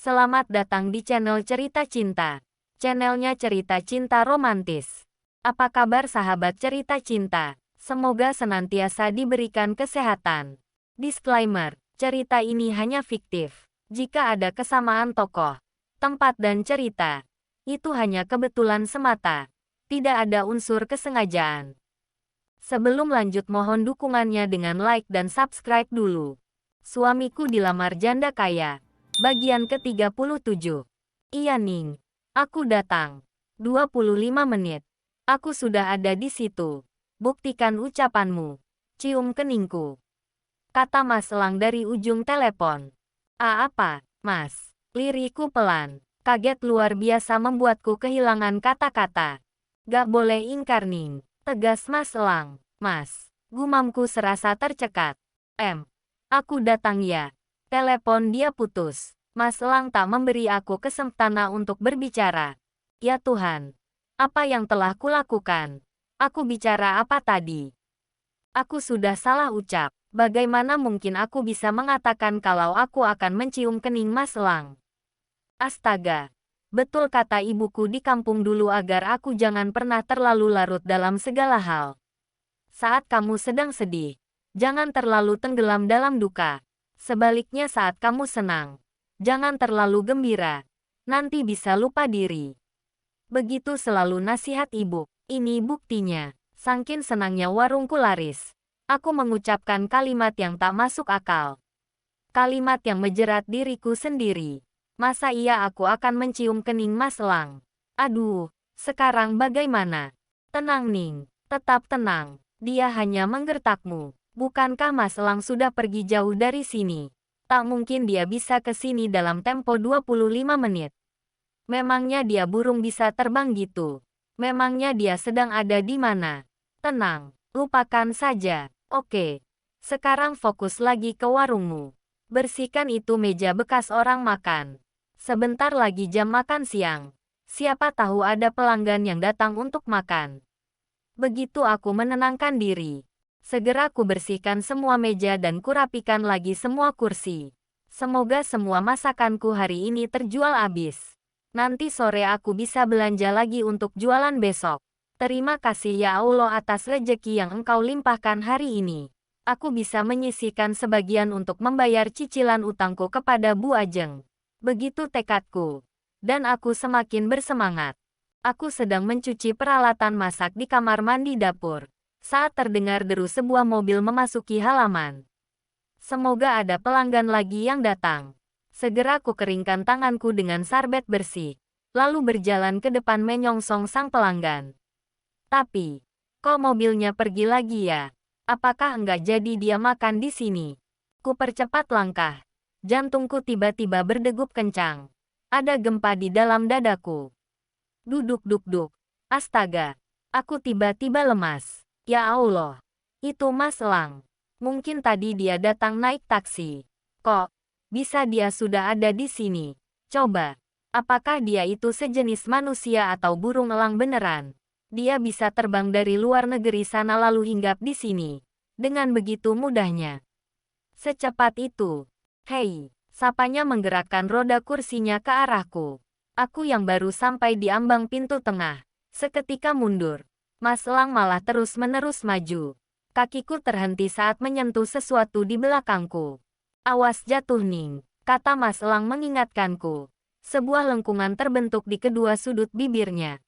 Selamat datang di channel Cerita Cinta. Channelnya cerita cinta romantis. Apa kabar sahabat cerita cinta? Semoga senantiasa diberikan kesehatan. Disclaimer, cerita ini hanya fiktif. Jika ada kesamaan tokoh, tempat dan cerita, itu hanya kebetulan semata. Tidak ada unsur kesengajaan. Sebelum lanjut mohon dukungannya dengan like dan subscribe dulu. Suamiku dilamar janda kaya. Bagian ke-37. Iya Ning. Aku datang. 25 menit. Aku sudah ada di situ. Buktikan ucapanmu. Cium keningku. Kata Mas Elang dari ujung telepon. Apa, Mas? Liriku pelan. Kaget luar biasa membuatku kehilangan kata-kata. Gak boleh ingkar Ning. Tegas Mas Elang. Mas. Gumamku serasa tercekat. Aku datang ya. Telepon dia putus. Mas Elang tak memberi aku kesempatan untuk berbicara. Ya Tuhan. Apa yang telah kulakukan? Aku bicara apa tadi? Aku sudah salah ucap. Bagaimana mungkin aku bisa mengatakan kalau aku akan mencium kening Mas Elang? Astaga. Betul kata ibuku di kampung dulu agar aku jangan pernah terlalu larut dalam segala hal. Saat kamu sedang sedih, jangan terlalu tenggelam dalam duka. Sebaliknya saat kamu senang, jangan terlalu gembira. Nanti bisa lupa diri. Begitu selalu nasihat ibu. Ini buktinya. Saking senangnya warungku laris. Aku mengucapkan kalimat yang tak masuk akal. Kalimat yang menjerat diriku sendiri. Masa iya aku akan mencium kening Mas Elang? Aduh, sekarang bagaimana? Tenang Ning, tetap tenang. Dia hanya menggertakmu. Bukankah Mas Elang sudah pergi jauh dari sini? Tak mungkin dia bisa ke sini dalam tempo 25 menit. Memangnya dia burung bisa terbang gitu? Memangnya dia sedang ada di mana? Tenang, lupakan saja. Oke, sekarang fokus lagi ke warungmu. Bersihkan itu meja bekas orang makan. Sebentar lagi jam makan siang. Siapa tahu ada pelanggan yang datang untuk makan. Begitu aku menenangkan diri. Segera ku bersihkan semua meja dan kurapikan lagi semua kursi. Semoga semua masakanku hari ini terjual habis. Nanti sore aku bisa belanja lagi untuk jualan besok. Terima kasih ya Allah atas rejeki yang Engkau limpahkan hari ini. Aku bisa menyisihkan sebagian untuk membayar cicilan utangku kepada Bu Ajeng. Begitu tekadku. Dan aku semakin bersemangat. Aku sedang mencuci peralatan masak di kamar mandi dapur. Saat terdengar deru sebuah mobil memasuki halaman. Semoga ada pelanggan lagi yang datang. Segera ku keringkan tanganku dengan sarbet bersih. Lalu berjalan ke depan menyongsong sang pelanggan. Tapi, kok mobilnya pergi lagi ya? Apakah enggak jadi dia makan di sini? Ku percepat langkah. Jantungku tiba-tiba berdegup kencang. Ada gempa di dalam dadaku. Duduk-duk-duk. Astaga. Aku tiba-tiba lemas. Ya Allah. Itu Mas Elang. Mungkin tadi dia datang naik taksi. Kok bisa dia sudah ada di sini? Coba. Apakah dia itu sejenis manusia atau burung elang beneran? Dia bisa terbang dari luar negeri sana lalu hinggap di sini. Dengan begitu mudahnya. Secepat itu. Hei. Sapanya menggerakkan roda kursinya ke arahku. Aku yang baru sampai di ambang pintu tengah. Seketika mundur. Mas Elang malah terus-menerus maju. Kakiku terhenti saat menyentuh sesuatu di belakangku. Awas jatuh Ning, kata Mas Elang mengingatkanku. Sebuah lengkungan terbentuk di kedua sudut bibirnya.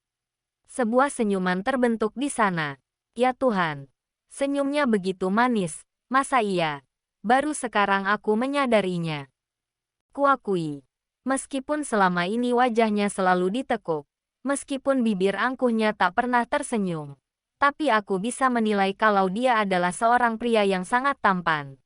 Sebuah senyuman terbentuk di sana. Ya Tuhan, senyumnya begitu manis. Masa iya? Baru sekarang aku menyadarinya. Kuakui, meskipun selama ini wajahnya selalu ditekuk. Meskipun bibir angkuhnya tak pernah tersenyum. Tapi aku bisa menilai kalau dia adalah seorang pria yang sangat tampan.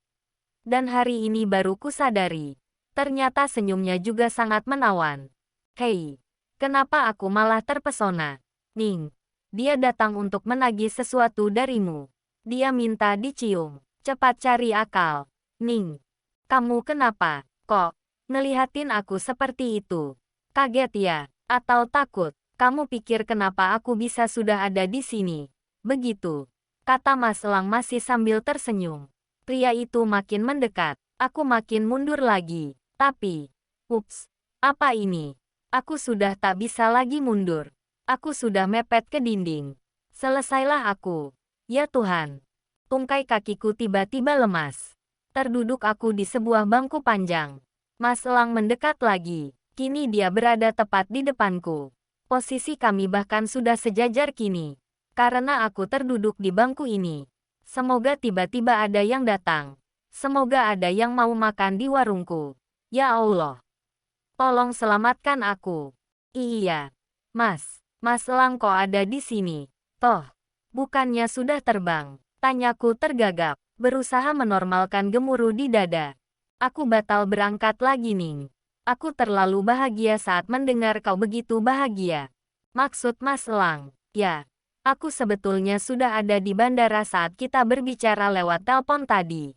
Dan hari ini baru kusadari. Ternyata senyumnya juga sangat menawan. Hei, kenapa aku malah terpesona? Ning, dia datang untuk menagih sesuatu darimu. Dia minta dicium. Cepat cari akal. Ning, kamu kenapa? Kok ngelihatin aku seperti itu? Kaget ya? Atau takut? Kamu pikir kenapa aku bisa sudah ada di sini? Begitu, kata Mas Elang masih sambil tersenyum. Pria itu makin mendekat. Aku makin mundur lagi. Tapi, ups, Apa ini? Aku sudah tak bisa lagi mundur. Aku sudah mepet ke dinding. Selesailah aku. Ya Tuhan. Tungkai kakiku tiba-tiba lemas. Terduduk aku di sebuah bangku panjang. Mas Elang mendekat lagi. Kini dia berada tepat di depanku. Posisi kami bahkan sudah sejajar kini. Karena aku terduduk di bangku ini. Semoga tiba-tiba ada yang datang. Semoga ada yang mau makan di warungku. Ya Allah. Tolong selamatkan aku. Iya. Mas. Mas Elang kok ada di sini? Toh. Bukannya sudah terbang? Tanyaku tergagap. Berusaha menormalkan gemuruh di dada. Aku batal berangkat lagi Ning. Aku terlalu bahagia saat mendengar kau begitu bahagia. Maksud Mas Elang. Ya. Aku sebetulnya sudah ada di bandara saat kita berbicara lewat telepon tadi.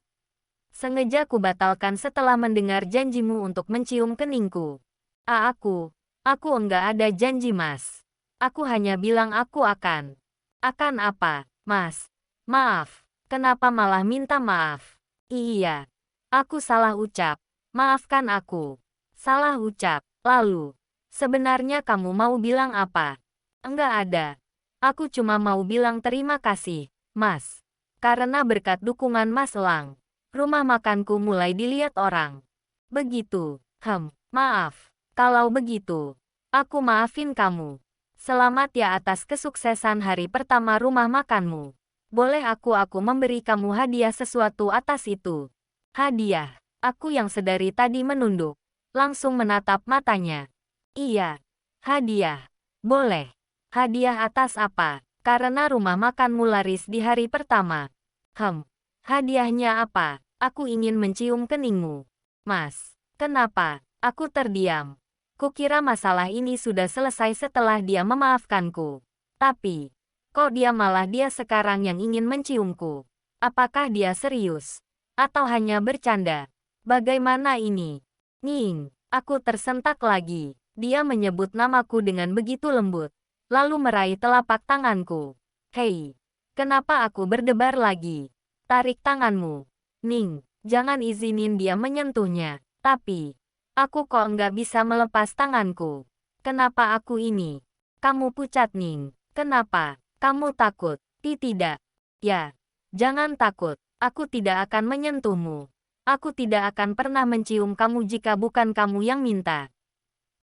Sengaja ku batalkan setelah mendengar janjimu untuk mencium keningku. Aku enggak ada janji Mas. Aku hanya bilang aku akan. Akan apa, Mas? Maaf. Kenapa malah minta maaf? Iya. Aku salah ucap. Maafkan aku. Salah ucap. Lalu, sebenarnya kamu mau bilang apa? Enggak ada. Aku cuma mau bilang terima kasih, Mas. Karena berkat dukungan Mas Elang, rumah makanku mulai dilihat orang. Begitu. Maaf. Kalau begitu, aku maafin kamu. Selamat ya atas kesuksesan hari pertama rumah makanmu. Boleh aku memberi kamu hadiah sesuatu atas itu. Hadiah. Aku yang sedari tadi menunduk. Langsung menatap matanya. Iya. Hadiah. Boleh. Hadiah atas apa? Karena rumah makanmu laris di hari pertama. Hadiahnya apa? Aku ingin mencium keningmu. Mas. Kenapa? Aku terdiam. Kukira masalah ini sudah selesai setelah dia memaafkanku. Tapi, kok dia sekarang yang ingin menciumku? Apakah dia serius? Atau hanya bercanda? Bagaimana ini? Ning, aku tersentak lagi. Dia menyebut namaku dengan begitu lembut. Lalu meraih telapak tanganku. Hei, kenapa aku berdebar lagi? Tarik tanganmu. Ning, jangan izinin dia menyentuhnya. Tapi, aku kok nggak bisa melepas tanganku. Kenapa aku ini? Kamu pucat Ning. Kenapa? Kamu takut? Tidak. Ya, jangan takut. Aku tidak akan menyentuhmu. Aku tidak akan pernah mencium kamu jika bukan kamu yang minta.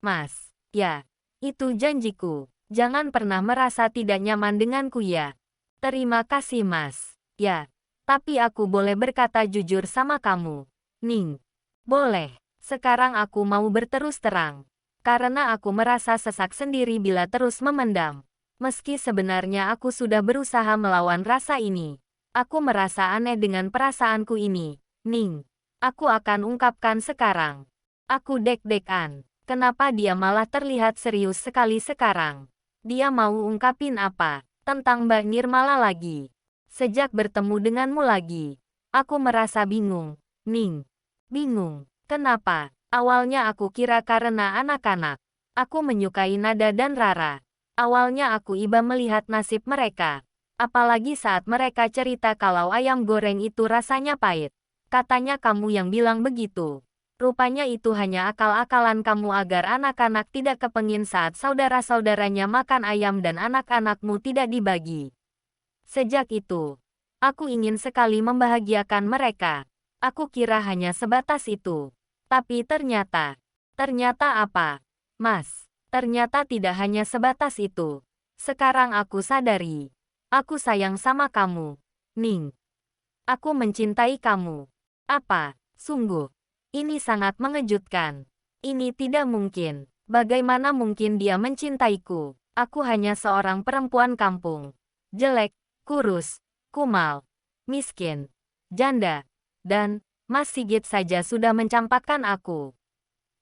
Mas, ya, itu janjiku. Jangan pernah merasa tidak nyaman denganku ya. Terima kasih Mas. Ya, tapi aku boleh berkata jujur sama kamu. Ning, boleh. Sekarang aku mau berterus terang. Karena aku merasa sesak sendiri bila terus memendam. Meski sebenarnya aku sudah berusaha melawan rasa ini. Aku merasa aneh dengan perasaanku ini. Ning, aku akan ungkapkan sekarang. Aku deg-degan. Kenapa dia malah terlihat serius sekali sekarang? Dia mau ungkapin apa? Tentang Mbak Nirmala lagi. Sejak bertemu denganmu lagi, aku merasa bingung. Ning, bingung. Kenapa? Awalnya aku kira karena anak-anak. Aku menyukai Nada dan Rara. Awalnya aku iba melihat nasib mereka. Apalagi saat mereka cerita kalau ayam goreng itu rasanya pahit. Katanya kamu yang bilang begitu. Rupanya itu hanya akal-akalan kamu agar anak-anak tidak kepengin saat saudara-saudaranya makan ayam dan anak-anakmu tidak dibagi. Sejak itu, aku ingin sekali membahagiakan mereka. Aku kira hanya sebatas itu. Tapi ternyata apa? Mas, ternyata tidak hanya sebatas itu. Sekarang aku sadari. Aku sayang sama kamu. Ning. Aku mencintai kamu. Apa? Sungguh. Ini sangat mengejutkan. Ini tidak mungkin. Bagaimana mungkin dia mencintaiku? Aku hanya seorang perempuan kampung. Jelek, kurus, kumal, miskin, janda. Dan, Mas Sigit saja sudah mencampakkan aku.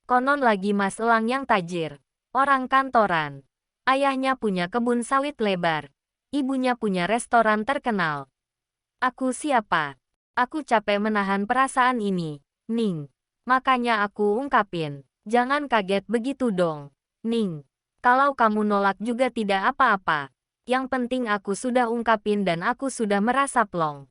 Konon lagi Mas Elang yang tajir. Orang kantoran. Ayahnya punya kebun sawit lebar. Ibunya punya restoran terkenal. Aku siapa? Aku capek menahan perasaan ini. Ning. Makanya aku ungkapin. Jangan kaget begitu dong. Ning. Kalau kamu nolak juga tidak apa-apa. Yang penting aku sudah ungkapin dan aku sudah merasa plong.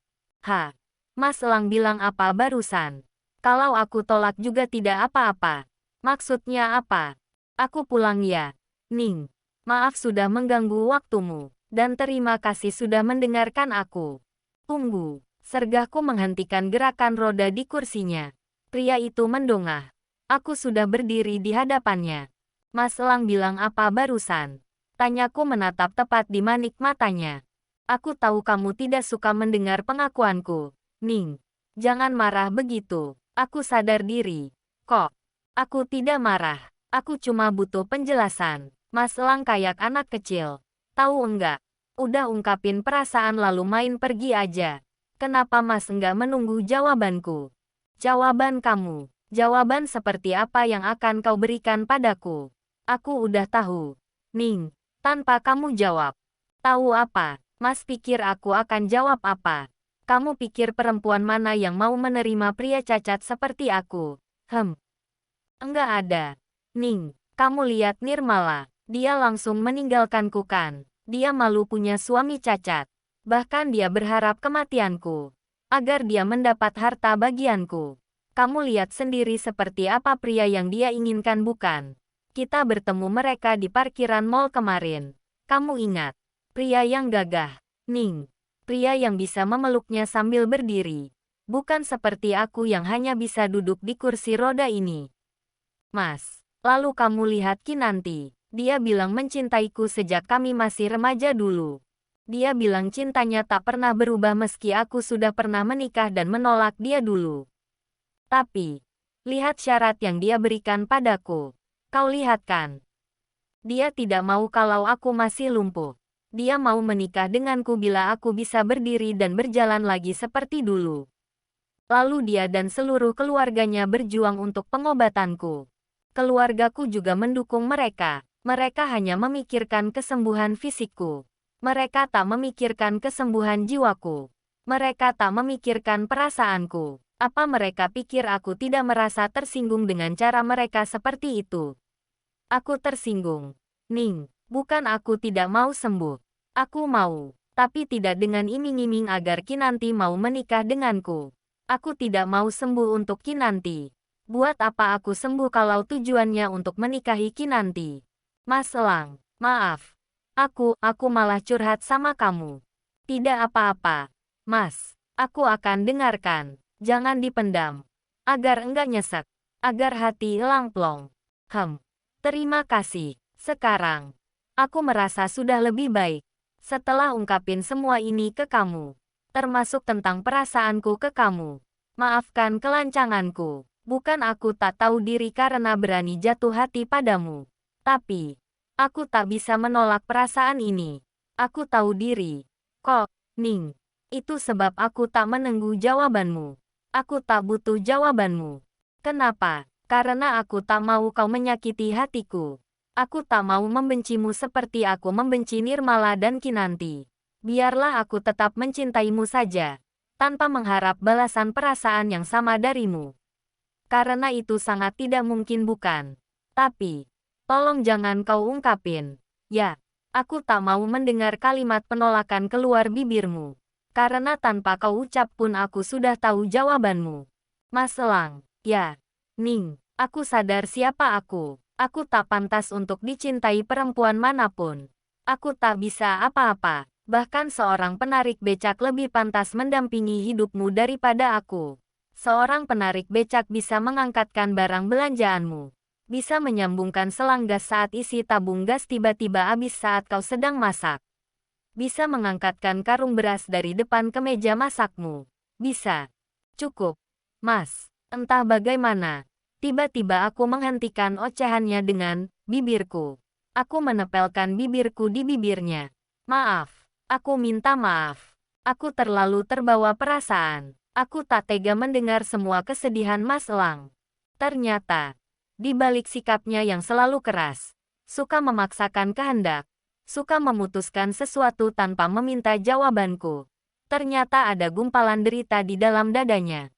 Mas Elang bilang apa barusan? Kalau aku tolak juga tidak apa-apa. Maksudnya apa? Aku pulang ya, Ning. Maaf sudah mengganggu waktumu, dan terima kasih sudah mendengarkan aku. Tunggu, sergahku menghentikan gerakan roda di kursinya. Pria itu mendongah. Aku sudah berdiri di hadapannya. Mas Elang bilang apa barusan? Tanyaku menatap tepat di manik matanya. Aku tahu kamu tidak suka mendengar pengakuanku, Ning. Jangan marah begitu. Aku sadar diri. Kok? Aku tidak marah. Aku cuma butuh penjelasan. Mas Elang kayak anak kecil. Tahu enggak? Udah ungkapin perasaan lalu main pergi aja. Kenapa Mas enggak menunggu jawabanku? Jawaban kamu. Jawaban seperti apa yang akan kau berikan padaku? Aku udah tahu. Ning, tanpa kamu jawab. Tahu apa? Mas pikir aku akan jawab apa? Kamu pikir perempuan mana yang mau menerima pria cacat seperti aku? Enggak ada. Ning, kamu lihat Nirmala. Dia langsung meninggalkanku kan. Dia malu punya suami cacat. Bahkan dia berharap kematianku. Agar dia mendapat harta bagianku. Kamu lihat sendiri seperti apa pria yang dia inginkan bukan? Kita bertemu mereka di parkiran mall kemarin. Kamu ingat? Pria yang gagah. Ning. Pria yang bisa memeluknya sambil berdiri. Bukan seperti aku yang hanya bisa duduk di kursi roda ini. Mas, lalu kamu lihat Kinanti. Dia bilang mencintaiku sejak kami masih remaja dulu. Dia bilang cintanya tak pernah berubah meski aku sudah pernah menikah dan menolak dia dulu. Tapi, lihat syarat yang dia berikan padaku. Kau lihat kan? Dia tidak mau kalau aku masih lumpuh. Dia mau menikah denganku bila aku bisa berdiri dan berjalan lagi seperti dulu. Lalu dia dan seluruh keluarganya berjuang untuk pengobatanku. Keluargaku juga mendukung mereka. Mereka hanya memikirkan kesembuhan fisikku. Mereka tak memikirkan kesembuhan jiwaku. Mereka tak memikirkan perasaanku. Apa mereka pikir aku tidak merasa tersinggung dengan cara mereka seperti itu? Aku tersinggung. Ning, bukan aku tidak mau sembuh. Aku mau, tapi tidak dengan iming-iming agar Kinanti mau menikah denganku. Aku tidak mau sembuh untuk Kinanti. Buat apa aku sembuh kalau tujuannya untuk menikahi Kinanti? Mas Elang, maaf. Aku malah curhat sama kamu. Tidak apa-apa. Mas, aku akan dengarkan. Jangan dipendam. Agar enggak nyesek. Agar hati Elang plong. Terima kasih. Sekarang, aku merasa sudah lebih baik. Setelah ungkapin semua ini ke kamu. Termasuk tentang perasaanku ke kamu. Maafkan kelancanganku. Bukan aku tak tahu diri karena berani jatuh hati padamu. Tapi, aku tak bisa menolak perasaan ini. Aku tahu diri. Kok, Ning. Itu sebab aku tak menunggu jawabanmu. Aku tak butuh jawabanmu. Kenapa? Karena aku tak mau kau menyakiti hatiku. Aku tak mau membencimu seperti aku membenci Nirmala dan Kinanti. Biarlah aku tetap mencintaimu saja. Tanpa mengharap balasan perasaan yang sama darimu. Karena itu sangat tidak mungkin bukan? Tapi, tolong jangan kau ungkapin. Ya, aku tak mau mendengar kalimat penolakan keluar bibirmu. Karena tanpa kau ucap pun aku sudah tahu jawabanmu. Mas Elang, ya. Ning, aku sadar siapa aku. Aku tak pantas untuk dicintai perempuan manapun. Aku tak bisa apa-apa. Bahkan seorang penarik becak lebih pantas mendampingi hidupmu daripada aku. Seorang penarik becak bisa mengangkatkan barang belanjaanmu. Bisa menyambungkan selang gas saat isi tabung gas tiba-tiba habis saat kau sedang masak. Bisa mengangkatkan karung beras dari depan ke meja masakmu. Bisa. Cukup. Mas, entah bagaimana. Tiba-tiba aku menghentikan ocehannya dengan bibirku. Aku menepelkan bibirku di bibirnya. Maaf. Aku minta maaf. Aku terlalu terbawa perasaan. Aku tak tega mendengar semua kesedihan Mas Elang. Ternyata, di balik sikapnya yang selalu keras, suka memaksakan kehendak, suka memutuskan sesuatu tanpa meminta jawabanku. Ternyata ada gumpalan derita di dalam dadanya.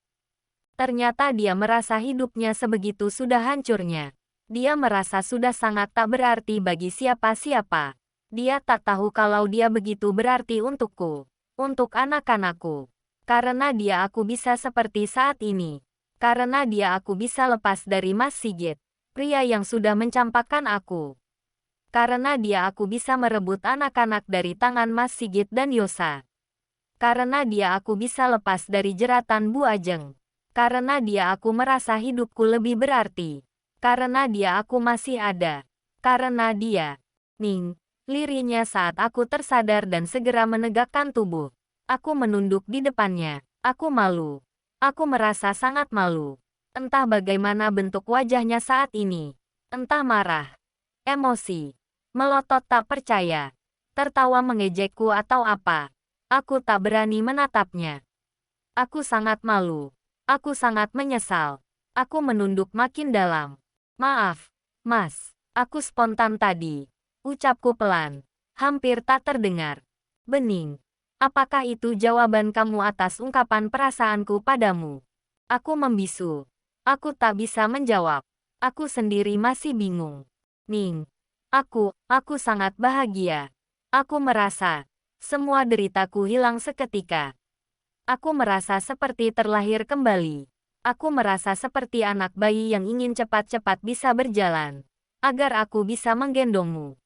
Ternyata dia merasa hidupnya sebegitu sudah hancurnya. Dia merasa sudah sangat tak berarti bagi siapa-siapa. Dia tak tahu kalau dia begitu berarti untukku, untuk anak-anakku. Karena dia aku bisa seperti saat ini. Karena dia aku bisa lepas dari Mas Sigit. Pria yang sudah mencampakkan aku. Karena dia aku bisa merebut anak-anak dari tangan Mas Sigit dan Yosa. Karena dia aku bisa lepas dari jeratan Bu Ajeng. Karena dia aku merasa hidupku lebih berarti. Karena dia aku masih ada. Karena dia. Ning. Lirihnya saat aku tersadar dan segera menegakkan tubuh. Aku menunduk di depannya. Aku malu. Aku merasa sangat malu. Entah bagaimana bentuk wajahnya saat ini. Entah marah. Emosi. Melotot tak percaya. Tertawa mengejekku atau apa. Aku tak berani menatapnya. Aku sangat malu. Aku sangat menyesal. Aku menunduk makin dalam. Maaf, Mas. Aku spontan tadi. Ucapku pelan. Hampir tak terdengar. Bening. Apakah itu jawaban kamu atas ungkapan perasaanku padamu? Aku membisu. Aku tak bisa menjawab. Aku sendiri masih bingung. Ning. Aku sangat bahagia. Aku merasa semua deritaku hilang seketika. Aku merasa seperti terlahir kembali. Aku merasa seperti anak bayi yang ingin cepat-cepat bisa berjalan. Agar aku bisa menggendongmu.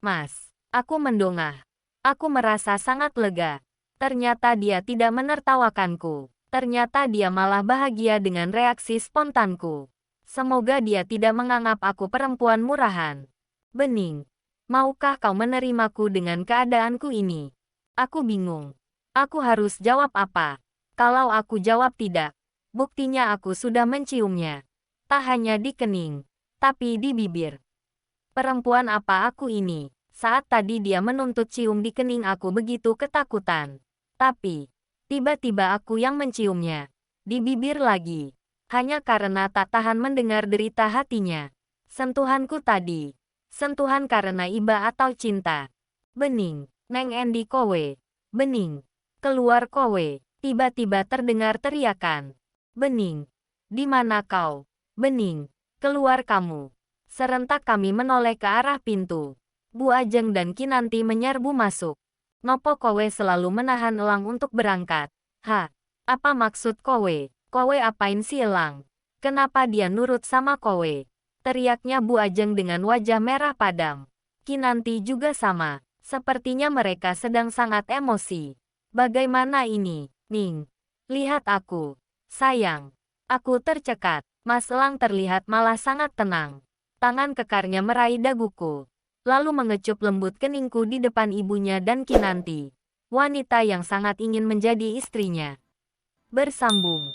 Mas, aku mendongah. Aku merasa sangat lega. Ternyata dia tidak menertawakanku. Ternyata dia malah bahagia dengan reaksi spontanku. Semoga dia tidak menganggap aku perempuan murahan. Bening, maukah kau menerimaku dengan keadaanku ini? Aku bingung. Aku harus jawab apa? Kalau aku jawab tidak, buktinya aku sudah menciumnya. Tak hanya di kening, tapi di bibir. Perempuan apa aku ini? Saat tadi dia menuntut cium di kening aku begitu ketakutan. Tapi, tiba-tiba aku yang menciumnya. Di bibir lagi. Hanya karena tak tahan mendengar derita hatinya. Sentuhanku tadi. Sentuhan karena iba atau cinta. Bening, Neng Endi kowe. Bening, keluar kowe. Tiba-tiba terdengar teriakan. Bening, di mana kau? Bening, keluar kamu. Serentak kami menoleh ke arah pintu. Bu Ajeng dan Kinanti menyerbu masuk. Nopo kowe selalu menahan Elang untuk berangkat. Ha, apa maksud kowe? Kowe apain si Elang? Kenapa dia nurut sama kowe? Teriaknya Bu Ajeng dengan wajah merah padam. Kinanti juga sama. Sepertinya mereka sedang sangat emosi. Bagaimana ini, Ning? Lihat aku. Sayang. Aku tercekat. Mas Elang terlihat malah sangat tenang. Tangan kekarnya meraih daguku. Lalu mengecup lembut keningku di depan ibunya dan Kinanti. Wanita yang sangat ingin menjadi istrinya. Bersambung.